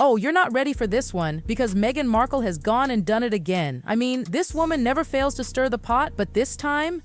Oh, you're not ready for this one, because Meghan Markle has gone and done it again. I mean, this woman never fails to stir the pot, but this time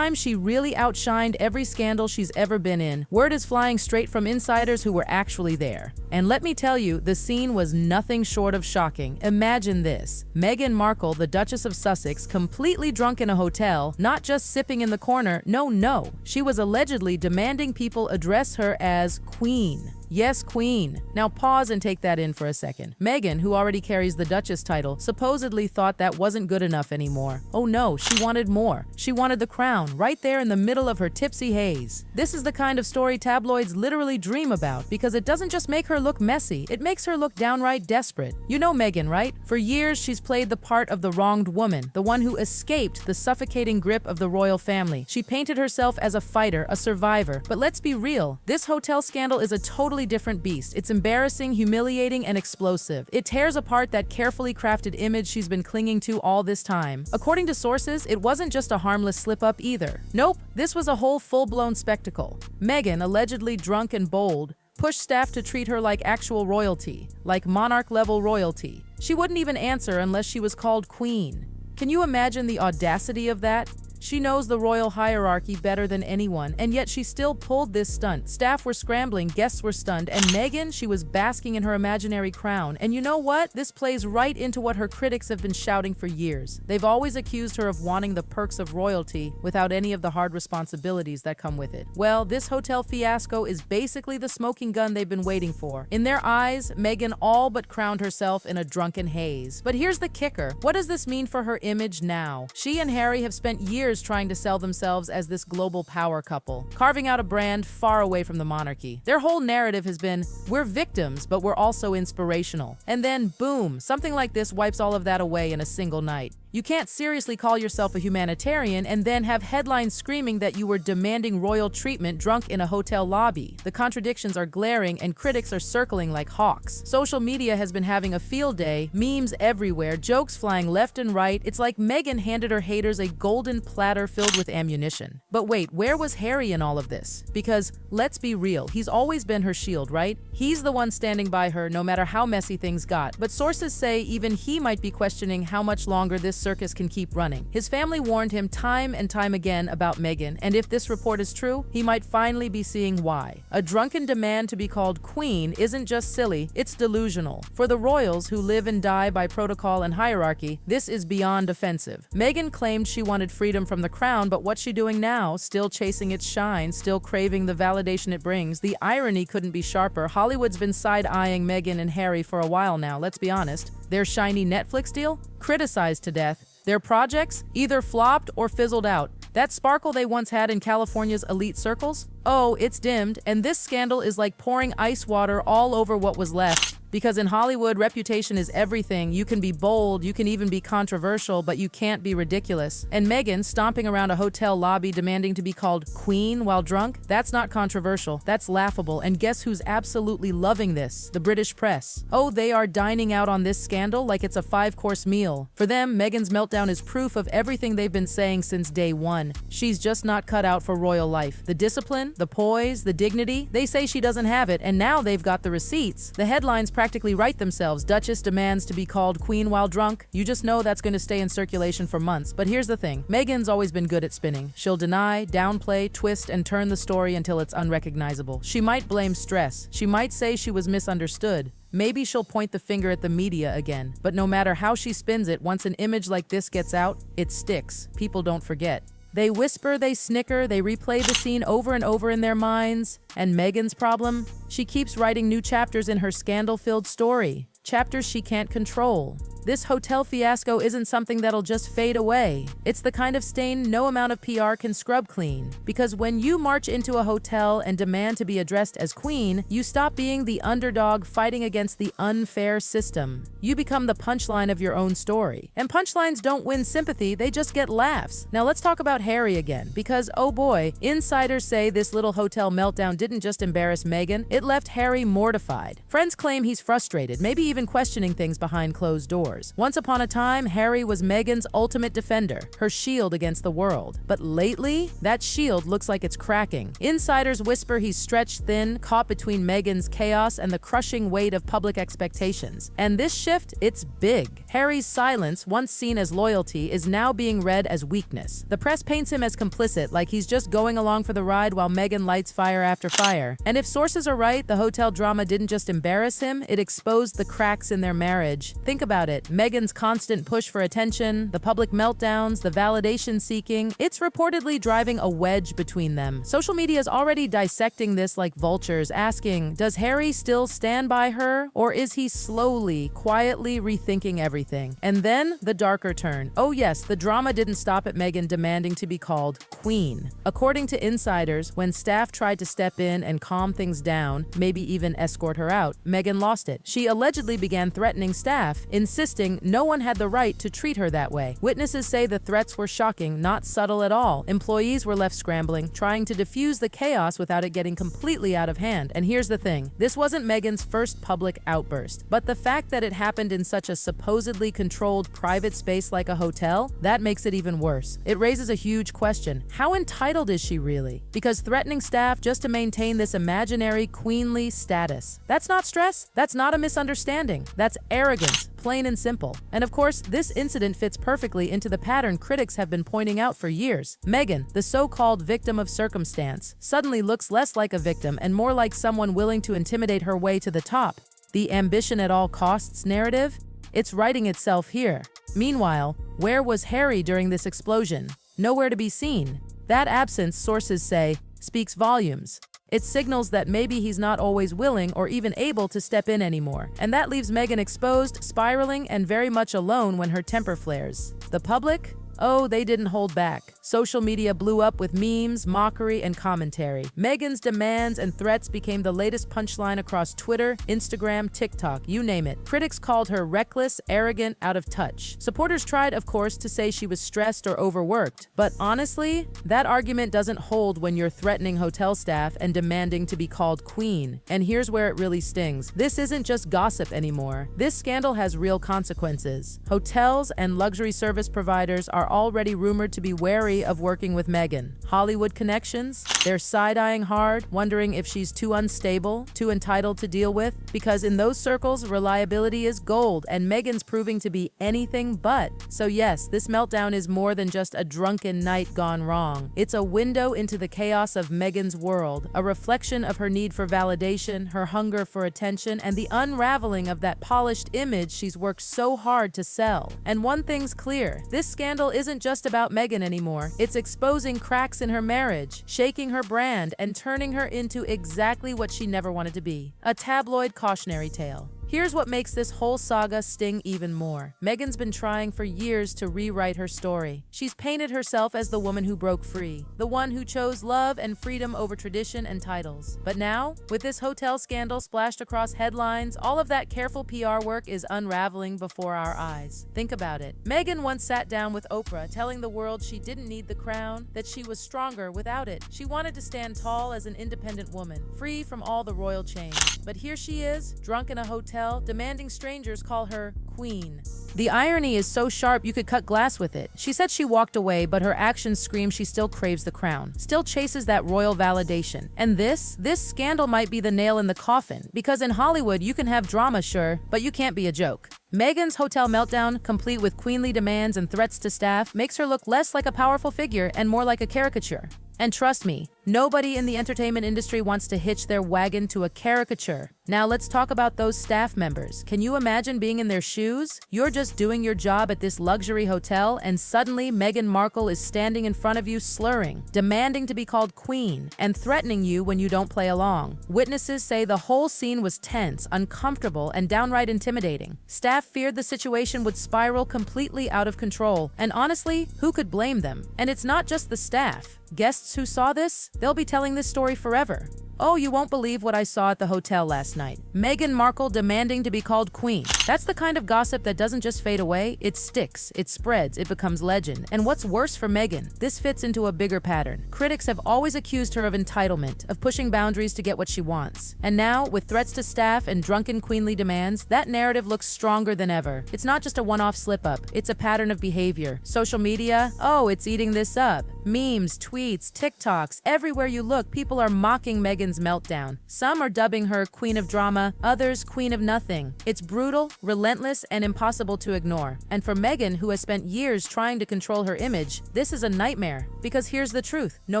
she really outshined every scandal she's ever been in. Word is flying straight from insiders who were actually there. And let me tell you, the scene was nothing short of shocking. Imagine this. Meghan Markle, the Duchess of Sussex, completely drunk in a hotel, not just sipping in the corner, no. She was allegedly demanding people address her as Queen. Yes, Queen. Now pause and take that in for a second. Meghan, who already carries the Duchess title, supposedly thought that wasn't good enough anymore. Oh no, she wanted more. She wanted the crown, right there in the middle of her tipsy haze. This is the kind of story tabloids literally dream about, because it doesn't just make her look messy, it makes her look downright desperate. You know Meghan, right? For years, she's played the part of the wronged woman, the one who escaped the suffocating grip of the royal family. She painted herself as a fighter, a survivor. But let's be real, this hotel scandal is a totally different beast. It's embarrassing, humiliating, and explosive. It tears apart that carefully crafted image she's been clinging to all this time. According to sources, it wasn't just a harmless slip-up either. Nope, this was a whole full-blown spectacle. Meghan, allegedly drunk and bold, pushed staff to treat her like actual royalty, like monarch-level royalty. She wouldn't even answer unless she was called Queen. Can you imagine the audacity of that? She knows the royal hierarchy better than anyone, and yet she still pulled this stunt. Staff were scrambling, guests were stunned, and Meghan, she was basking in her imaginary crown. And you know what? This plays right into what her critics have been shouting for years. They've always accused her of wanting the perks of royalty without any of the hard responsibilities that come with it. Well, this hotel fiasco is basically the smoking gun they've been waiting for. In their eyes, Meghan all but crowned herself in a drunken haze. But here's the kicker. What does this mean for her image now? She and Harry have spent years trying to sell themselves as this global power couple, carving out a brand far away from the monarchy. Their whole narrative has been, we're victims, but we're also inspirational. And then, boom, something like this wipes all of that away in a single night. You can't seriously call yourself a humanitarian and then have headlines screaming that you were demanding royal treatment drunk in a hotel lobby. The contradictions are glaring and critics are circling like hawks. Social media has been having a field day, memes everywhere, jokes flying left and right. It's like Meghan handed her haters a golden platter filled with ammunition. But wait, where was Harry in all of this? Because, let's be real, he's always been her shield, right? He's the one standing by her no matter how messy things got. But sources say even he might be questioning how much longer this circus can keep running. His family warned him time and time again about Meghan, and if this report is true, he might finally be seeing why. A drunken demand to be called Queen isn't just silly, it's delusional. For the royals who live and die by protocol and hierarchy, this is beyond offensive. Meghan claimed she wanted freedom from the crown, but what's she doing now? Still chasing its shine, still craving the validation it brings. The irony couldn't be sharper. Hollywood's been side-eyeing Meghan and Harry for a while now, let's be honest. Their shiny Netflix deal? Criticized to death. Their projects? Either flopped or fizzled out. That sparkle they once had in California's elite circles? Oh, it's dimmed, and this scandal is like pouring ice water all over what was left. Because in Hollywood, reputation is everything. You can be bold, you can even be controversial, but you can't be ridiculous. And Meghan stomping around a hotel lobby demanding to be called Queen while drunk? That's not controversial, that's laughable. And guess who's absolutely loving this? The British press. Oh, they are dining out on this scandal like it's a 5-course meal. For them, Meghan's meltdown is proof of everything they've been saying since day one. She's just not cut out for royal life. The discipline, the poise, the dignity, they say she doesn't have it, and now they've got the receipts. The headlines practically write themselves. Duchess demands to be called Queen while drunk. You just know that's going to stay in circulation for months. But here's the thing. Meghan's always been good at spinning. She'll deny, downplay, twist, and turn the story until it's unrecognizable. She might blame stress. She might say she was misunderstood. Maybe she'll point the finger at the media again. But no matter how she spins it, once an image like this gets out, it sticks. People don't forget. They whisper, they snicker, they replay the scene over and over in their minds. And Meghan's problem? She keeps writing new chapters in her scandal-filled story. Chapters she can't control. This hotel fiasco isn't something that'll just fade away. It's the kind of stain no amount of PR can scrub clean. Because when you march into a hotel and demand to be addressed as Queen, you stop being the underdog fighting against the unfair system. You become the punchline of your own story. And punchlines don't win sympathy, they just get laughs. Now let's talk about Harry again, because oh boy, insiders say this little hotel meltdown didn't just embarrass Meghan, it left Harry mortified. Friends claim he's frustrated, maybe even even questioning things behind closed doors. Once upon a time, Harry was Meghan's ultimate defender, her shield against the world. But lately, that shield looks like it's cracking. Insiders whisper he's stretched thin, caught between Meghan's chaos and the crushing weight of public expectations. And this shift, it's big. Harry's silence, once seen as loyalty, is now being read as weakness. The press paints him as complicit, like he's just going along for the ride while Meghan lights fire after fire. And if sources are right, the hotel drama didn't just embarrass him, it exposed the cracks in their marriage. Think about it. Meghan's constant push for attention, the public meltdowns, the validation seeking, it's reportedly driving a wedge between them. Social media is already dissecting this like vultures, asking, does Harry still stand by her, or is he slowly, quietly rethinking everything? And then the darker turn. Oh yes, the drama didn't stop at Meghan demanding to be called Queen. According to insiders, when staff tried to step in and calm things down, maybe even escort her out, Meghan lost it. She allegedly began threatening staff, insisting no one had the right to treat her that way. Witnesses say the threats were shocking, not subtle at all. Employees were left scrambling, trying to diffuse the chaos without it getting completely out of hand. And here's the thing, this wasn't Meghan's first public outburst, but the fact that it happened in such a supposedly controlled private space like a hotel, that makes it even worse. It raises a huge question. How entitled is she really? Because threatening staff just to maintain this imaginary queenly status. That's not stress, that's not a misunderstanding, that's arrogance, plain and simple. And of course, this incident fits perfectly into the pattern critics have been pointing out for years. Meghan, the so-called victim of circumstance, suddenly looks less like a victim and more like someone willing to intimidate her way to the top. The ambition at all costs narrative? It's writing itself here. Meanwhile, where was Harry during this explosion? Nowhere to be seen. That absence, sources say, speaks volumes. It signals that maybe he's not always willing or even able to step in anymore. And that leaves Meghan exposed, spiraling, and very much alone when her temper flares. The public? Oh, they didn't hold back. Social media blew up with memes, mockery, and commentary. Meghan's demands and threats became the latest punchline across Twitter, Instagram, TikTok, you name it. Critics called her reckless, arrogant, out of touch. Supporters tried, of course, to say she was stressed or overworked. But honestly, that argument doesn't hold when you're threatening hotel staff and demanding to be called queen. And here's where it really stings. This isn't just gossip anymore. This scandal has real consequences. Hotels and luxury service providers are already rumored to be wary of working with Meghan. Hollywood connections? They're side-eyeing hard, wondering if she's too unstable, too entitled to deal with. Because in those circles, reliability is gold, and Meghan's proving to be anything but. So yes, this meltdown is more than just a drunken night gone wrong. It's a window into the chaos of Meghan's world, a reflection of her need for validation, her hunger for attention, and the unraveling of that polished image she's worked so hard to sell. And one thing's clear, this scandal isn't just about Meghan anymore. It's exposing cracks in her marriage, shaking her brand, and turning her into exactly what she never wanted to be. A tabloid cautionary tale. Here's what makes this whole saga sting even more. Meghan's been trying for years to rewrite her story. She's painted herself as the woman who broke free, the one who chose love and freedom over tradition and titles. But now, with this hotel scandal splashed across headlines, all of that careful PR work is unraveling before our eyes. Think about it. Meghan once sat down with Oprah, telling the world she didn't need the crown, that she was stronger without it. She wanted to stand tall as an independent woman, free from all the royal chains. But here she is, drunk in a hotel, demanding strangers call her queen. The irony is so sharp you could cut glass with it. She said she walked away, but her actions scream she still craves the crown, still chases that royal validation. And this scandal might be the nail in the coffin, because in Hollywood you can have drama, sure, but you can't be a joke. Meghan's hotel meltdown, complete with queenly demands and threats to staff, makes her look less like a powerful figure and more like a caricature. And trust me, nobody in the entertainment industry wants to hitch their wagon to a caricature. Now let's talk about those staff members. Can you imagine being in their shoes? You're just doing your job at this luxury hotel, and suddenly Meghan Markle is standing in front of you slurring, demanding to be called queen, and threatening you when you don't play along. Witnesses say the whole scene was tense, uncomfortable, and downright intimidating. Staff feared the situation would spiral completely out of control, and honestly, who could blame them? And it's not just the staff. Guests who saw this? They'll be telling this story forever. Oh, you won't believe what I saw at the hotel last night. Meghan Markle demanding to be called queen. That's the kind of gossip that doesn't just fade away, it sticks, it spreads, it becomes legend. And what's worse for Meghan, this fits into a bigger pattern. Critics have always accused her of entitlement, of pushing boundaries to get what she wants. And now, with threats to staff and drunken queenly demands, that narrative looks stronger than ever. It's not just a one-off slip-up, it's a pattern of behavior. Social media, oh, it's eating this up. Memes, tweets, TikToks, everywhere you look, people are mocking Meghan's meltdown. Some are dubbing her queen of drama, others queen of nothing. It's brutal, relentless, and impossible to ignore. And for Meghan, who has spent years trying to control her image, this is a nightmare. Because here's the truth, no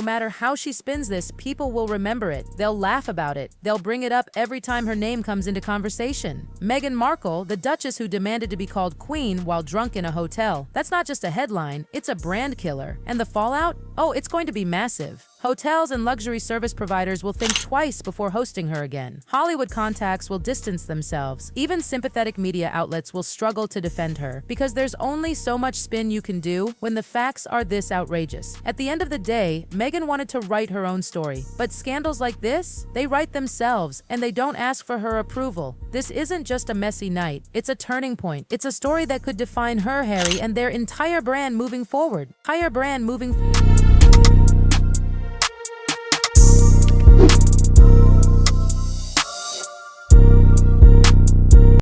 matter how she spins this, people will remember it. They'll laugh about it. They'll bring it up every time her name comes into conversation. Meghan Markle, the Duchess who demanded to be called queen while drunk in a hotel. That's not just a headline, it's a brand killer. And the fallout? Oh, it's going to be massive. Hotels and luxury service providers will think twice before hosting her again. Hollywood contacts will distance themselves. Even sympathetic media outlets will struggle to defend her, because there's only so much spin you can do when the facts are this outrageous. At the end of the day, Meghan wanted to write her own story. But scandals like this, they write themselves, and they don't ask for her approval. This isn't just a messy night, it's a turning point. It's a story that could define her, Harry, and their entire brand moving forward.